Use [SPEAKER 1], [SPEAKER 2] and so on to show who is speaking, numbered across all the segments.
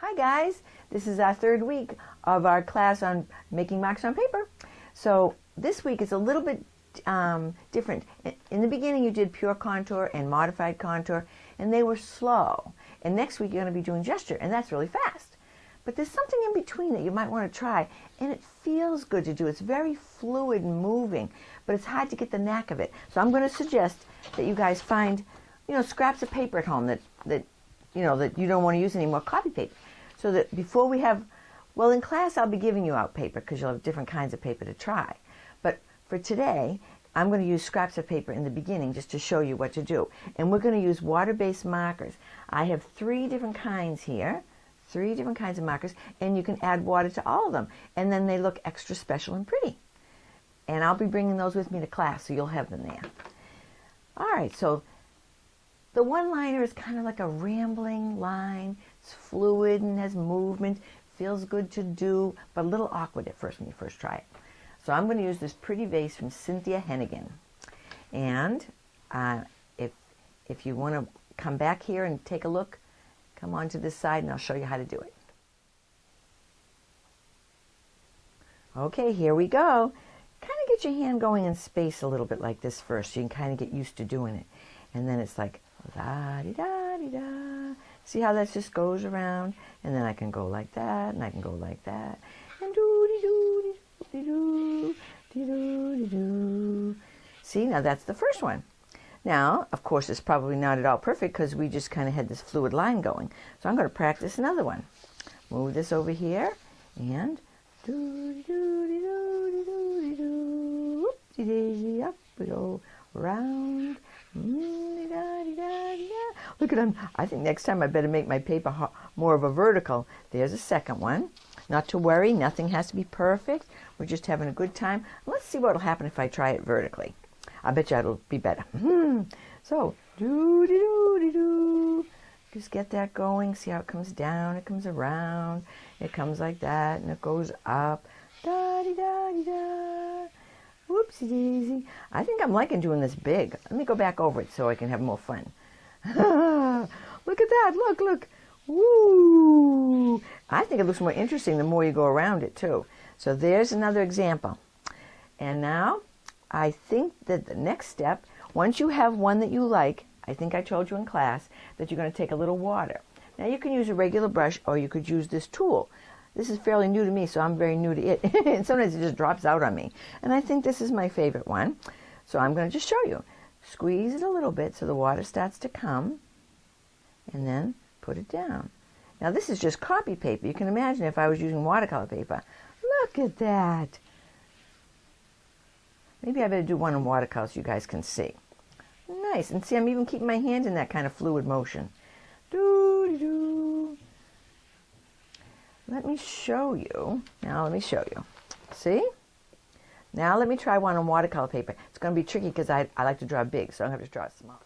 [SPEAKER 1] Hi guys, this is our third week of our class on making marks on paper. So this week is a little bit different. In the beginning you did pure contour and modified contour and they were slow. And next week you're going to be doing gesture and that's really fast. But there's something in between that you might want to try and it feels good to do. It's very fluid and moving, but it's hard to get the knack of it. So I'm going to suggest that you guys find, scraps of paper at home that you don't want to use anymore, copy paper. So that before we have, well, in class I'll be giving you out paper because you'll have different kinds of paper to try. But for today, I'm going to use scraps of paper in the beginning just to show you what to do. And we're going to use water-based markers. I have 3 different kinds here, 3 different kinds of markers, and you can add water to all of them. And then they look extra special and pretty. And I'll be bringing those with me to class, so you'll have them there. All right, so the one-liner is kind of like a rambling line. It's fluid and has movement, feels good to do, but a little awkward at first when you first try it. So I'm going to use this pretty vase from Cynthia Hennigan. And if you want to come back here and take a look, come on to this side and I'll show you how to do it. Okay, here we go. Kind of get your hand going in space a little bit like this first, so you can kind of get used to doing it. And then it's like la-di-da-di-da. See how that just goes around? And then I can go like that, and I can go like that. And do-de-doo-de-doo-de-doo-de-doo-de-doo. See, now that's the first one. Now, of course, it's probably not at all perfect because we just kind of had this fluid line going. So I'm going to practice another one. Move this over here, and do-de-doo-de-doo-de-doo-de-doo. Whoop-de-daisy, up we go, round. Look at them. I think next time I better make my paper more of a vertical. There's a second one. Not to worry, nothing has to be perfect. We're just having a good time. Let's see what will happen if I try it vertically. I bet you it'll be better. So, do-de-doo-de-doo. Just get that going. See how it comes down, it comes around, it comes like that, and it goes up. Da-de-da-de-da. Whoopsie daisy. I think I'm liking doing this big. Let me go back over it so I can have more fun. Look at that. Look, look. Woo! I think it looks more interesting the more you go around it too. So there's another example. And now I think that the next step, once you have one that you like, I think I told you in class that you're going to take a little water. Now you can use a regular brush or you could use this tool. This is fairly new to me, so I'm very new to it. And sometimes it just drops out on me. And I think this is my favorite one. So I'm going to just show you. Squeeze it a little bit so the water starts to come. And then put it down. Now this is just copy paper. You can imagine if I was using watercolor paper. Look at that. Maybe I better do one in watercolor so you guys can see. Nice. And see, I'm even keeping my hand in that kind of fluid motion. Doo-doo-doo. Let me show you. Now let me show you. See? Now let me try one on watercolor paper. It's going to be tricky because I like to draw big, so I'm going to have to draw small.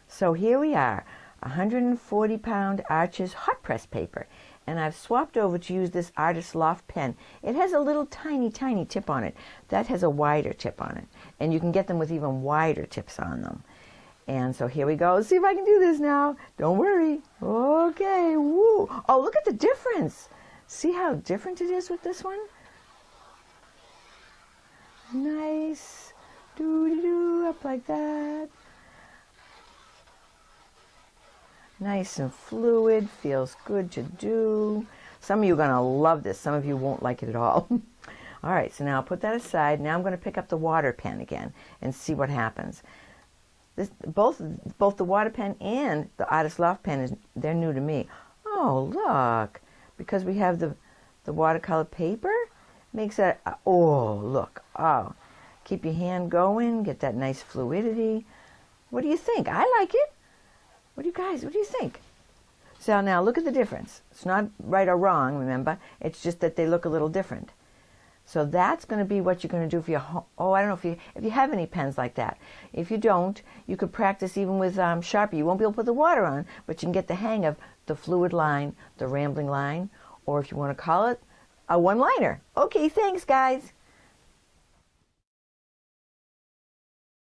[SPEAKER 1] So here we are, 140-pound Arches hot press paper. And I've swapped over to use this artist Loft Pen. It has a little tiny, tiny tip on it. That has a wider tip on it. And you can get them with even wider tips on them. And so here we go. Let's see if I can do this now. Don't worry. Okay. Woo. Oh, look at the difference. See how different it is with this one? Nice. Doo-doo-doo. Up like that. Nice and fluid. Feels good to do. Some of you are going to love this. Some of you won't like it at all. All right. So now I'll put that aside. Now I'm going to pick up the water pen again and see what happens. Both the water pen and the artist Loft Pen, they're new to me. Oh, look. Because we have the watercolor paper, makes that, oh, look. Oh, keep your hand going, get that nice fluidity. What do you think? I like it. What do you think? So now look at the difference. It's not right or wrong, remember? It's just that they look a little different. So that's going to be what you're going to do for your home. Oh, I don't know if you have any pens like that. If you don't, you could practice even with Sharpie. You won't be able to put the water on, but you can get the hang of the fluid line, the rambling line, or if you want to call it, a one-liner. Okay, thanks, guys.